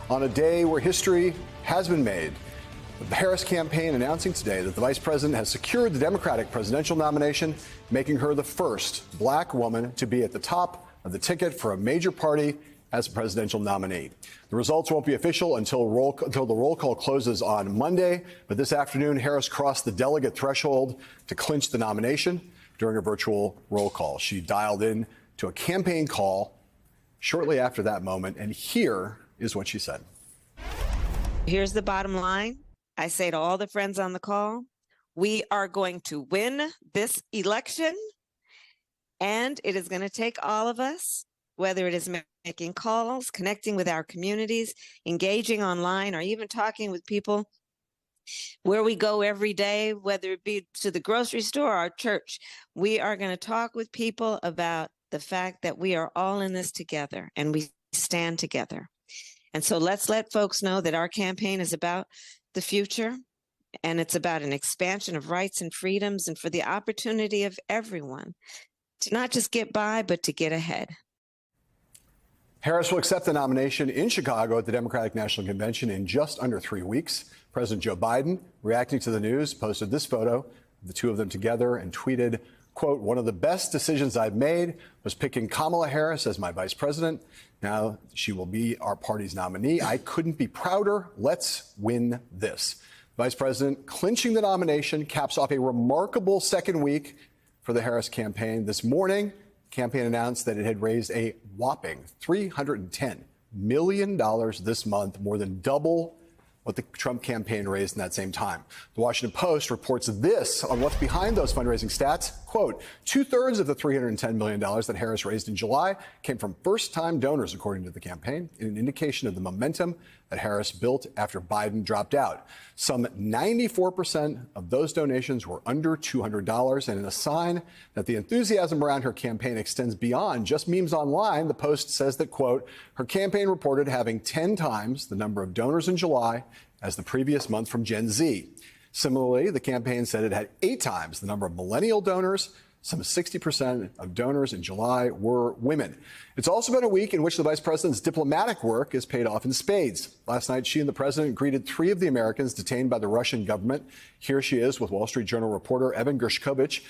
on a day where history has been made. The Harris campaign announcing today that the vice president has secured the Democratic presidential nomination, making her the first black woman to be at the top of the ticket for a major party as a presidential nominee. The results won't be official until the roll call closes on Monday, but this afternoon, Harris crossed the delegate threshold to clinch the nomination during a virtual roll call. She dialed in to a campaign call shortly after that moment, and here is what she said. Here's the bottom line. I say to all the friends on the call, we are going to win this election, and it is going to take all of us, whether it is making calls, connecting with our communities, engaging online, or even talking with people where we go every day, whether it be to the grocery store or our church. We are going to talk with people about the fact that we are all in this together and we stand together. And so let's let folks know that our campaign is about the future, and it's about an expansion of rights and freedoms and for the opportunity of everyone to not just get by, but to get ahead. Harris will accept the nomination in Chicago at the Democratic National Convention in just under 3 weeks. President Joe Biden, reacting to the news, posted this photo of the two of them together and tweeted, quote, "One of the best decisions I've made was picking Kamala Harris as my vice president. Now she will be our party's nominee. I couldn't be prouder. Let's win this." Vice President clinching the nomination caps off a remarkable second week for the Harris campaign. This morning, the campaign announced that it had raised a whopping $310 million this month, more than double what the Trump campaign raised in that same time. The Washington Post reports this on what's behind those fundraising stats. Quote, 2/3 of the $310 million that Harris raised in July came from first-time donors, according to the campaign, in an indication of the momentum that Harris built after Biden dropped out. Some 94% of those donations were under $200, and in a sign that the enthusiasm around her campaign extends beyond just memes online, the Post says that, quote, her campaign reported having 10 times the number of donors in July as the previous month from Gen Z. Similarly, the campaign said it had 8 times the number of millennial donors. Some 60% of donors in July were women. It's also been a week in which the vice president's diplomatic work is paid off in spades. Last night, she and the president greeted 3 of the Americans detained by the Russian government. Here she is with Wall Street Journal reporter Evan Gershkovich.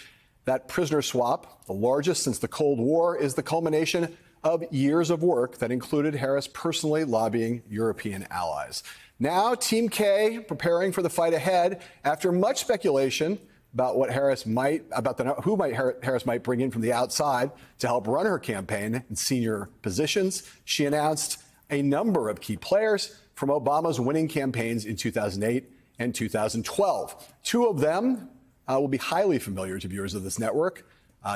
That prisoner swap, the largest since the Cold War, is the culmination of years of work that included Harris personally lobbying European allies. Now, Team K preparing for the fight ahead after much speculation about what Harris might, Harris might bring in from the outside to help run her campaign in senior positions. She announced a number of key players from Obama's winning campaigns in 2008 and 2012. 2 of them will be highly familiar to viewers of this network.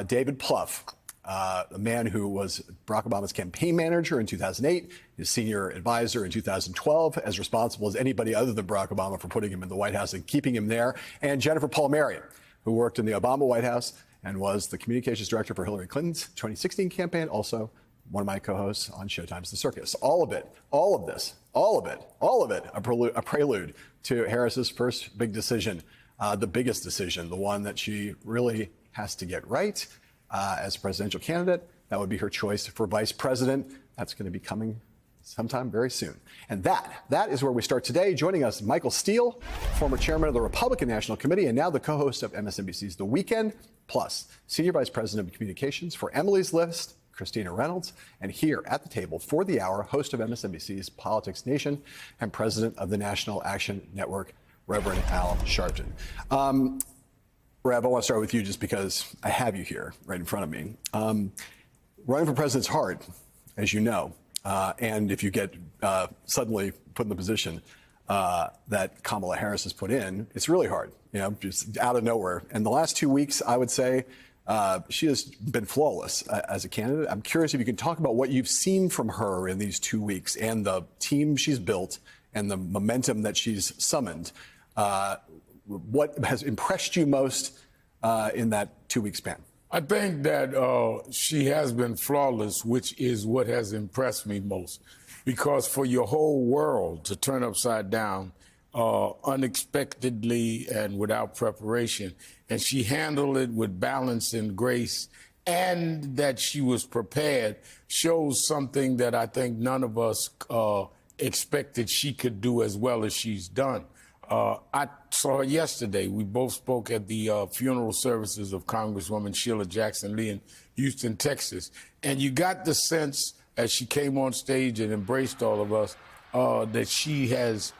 David Plouffe, a man who was Barack Obama's campaign manager in 2008, his senior advisor in 2012, as responsible as anybody other than Barack Obama for putting him in the White House and keeping him there, and Jennifer Palmieri, who worked in the Obama White House and was the communications director for Hillary Clinton's 2016 campaign, also one of my co-hosts on Showtime's The Circus. All of it, a prelude to Harris's first big decision, the biggest decision, the one that she really has to get right. As a presidential candidate, that would be her choice for vice president. That's going to be coming sometime very soon. And that is where we start today. Joining us, Michael Steele, former chairman of the Republican National Committee and now the co-host of MSNBC's The Weekend, plus senior vice president of communications for Emily's List, Christina Reynolds, and here at the table for the hour, host of MSNBC's Politics Nation and president of the National Action Network, Reverend Al Sharpton. Rev, I want to start with you just because I have you here right in front of me. Running for president's hard, as you know, and if you get suddenly put in the position that Kamala Harris has put in, it's really hard, just out of nowhere. And the last 2 weeks, I would say, she has been flawless as a candidate. I'm curious if you can talk about what you've seen from her in these 2 weeks and the team she's built and the momentum that she's summoned. What has impressed you most in that 2 week span? I think that she has been flawless, which is what has impressed me most. Because for your whole world to turn upside down unexpectedly and without preparation, and she handled it with balance and grace, and that she was prepared, shows something that I think none of us expected she could do as well as she's done. I saw her yesterday. We both spoke at the funeral services of Congresswoman Sheila Jackson Lee in Houston, Texas. And you got the sense as she came on stage and embraced all of us that she has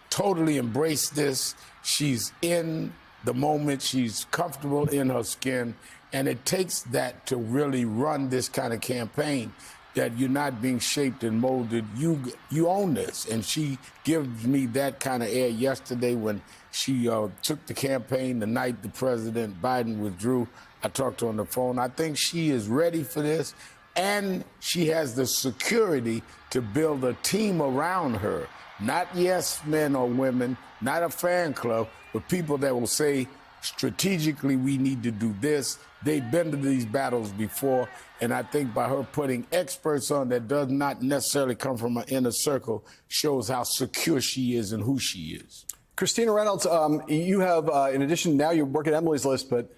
totally embraced this. She's in the moment. She's comfortable in her skin. And it takes that to really run this kind of campaign, that you're not being shaped and molded. You own this. And she gives me that kind of air yesterday when she took the campaign the night the President Biden withdrew. I talked to her on the phone. I think she is ready for this. And she has the security to build a team around her. Not yes men or women, not a fan club, but people that will say, strategically, we need to do this. They've been to these battles before, and I think by her putting experts on that does not necessarily come from an inner circle shows how secure she is and who she is. Christina Reynolds, you have, in addition, now you work at Emily's List, but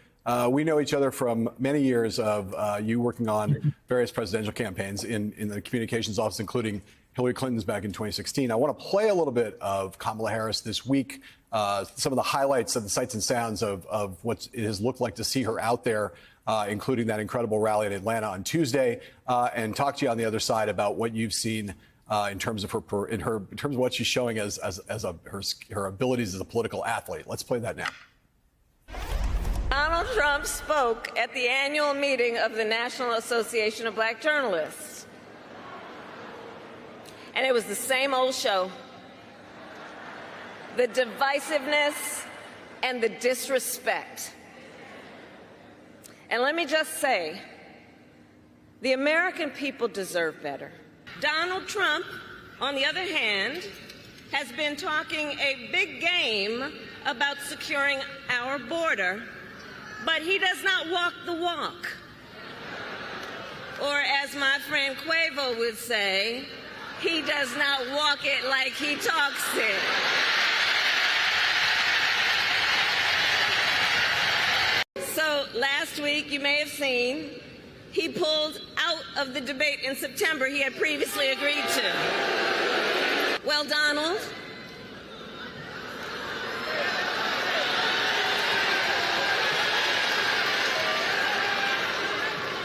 we know each other from many years of you working on various presidential campaigns in the communications office, including Hillary Clinton's back in 2016. I want to play a little bit of Kamala Harris this week, some of the highlights of the sights and sounds of what it has looked like to see her out there, including that incredible rally in Atlanta on Tuesday, and talk to you on the other side about what you've seen in terms of what she's showing as her abilities as a political athlete. Let's play that now. Donald Trump spoke at the annual meeting of the National Association of Black Journalists. And it was the same old show. The divisiveness and the disrespect. And let me just say, the American people deserve better. Donald Trump, on the other hand, has been talking a big game about securing our border, but he does not walk the walk. Or as my friend Quavo would say, he does not walk it like he talks it. So last week, you may have seen, he pulled out of the debate in September he had previously agreed to. Well, Donald,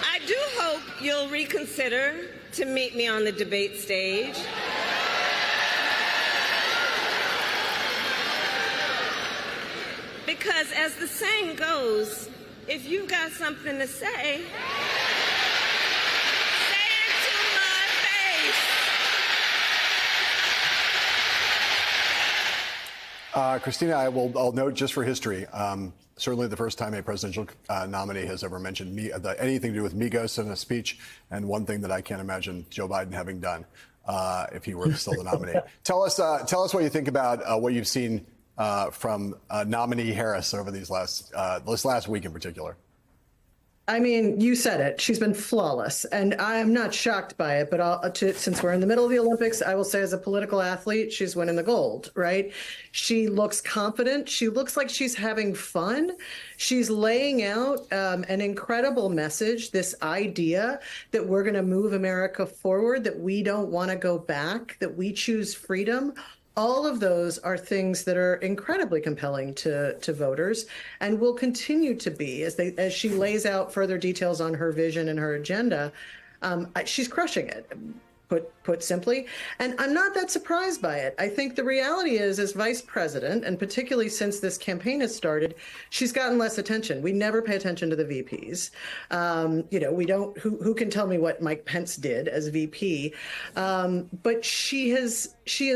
I do hope you'll reconsider to meet me on the debate stage. Because as the saying goes, if you've got something to say, say it to my face. Christina, I'll note just for history, certainly the first time a presidential nominee has ever mentioned anything to do with Migos in a speech, and one thing that I can't imagine Joe Biden having done if he were still the nominee. Tell us what you think about what you've seen from nominee Harris over this last week in particular. I mean, you said it. She's been flawless, and I'm not shocked by it. But since we're in the middle of the Olympics, I will say as a political athlete, she's winning the gold, right? She looks confident. She looks like she's having fun. She's laying out an incredible message, this idea that we're going to move America forward, that we don't want to go back, that we choose freedom. All of those are things that are incredibly compelling to voters and will continue to be as she lays out further details on her vision and her agenda. She's crushing it, put simply. And I'm not that surprised by it. I think the reality is, as vice president, and particularly since this campaign has started, she's gotten less attention. We never pay attention to the VPs. We don't, who can tell me what Mike Pence did as VP? But she has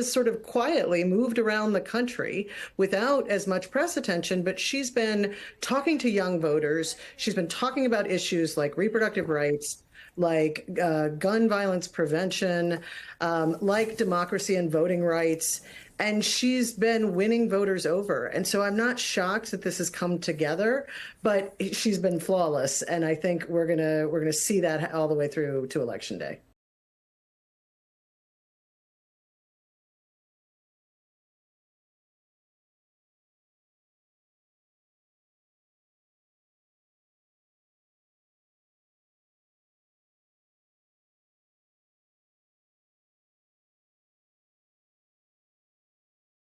sort of quietly moved around the country without as much press attention, but she's been talking to young voters. She's been talking about issues like reproductive rights, like gun violence prevention, like democracy and voting rights. And she's been winning voters over. And so I'm not shocked that this has come together, but she's been flawless. And I think we're gonna see that all the way through to Election Day.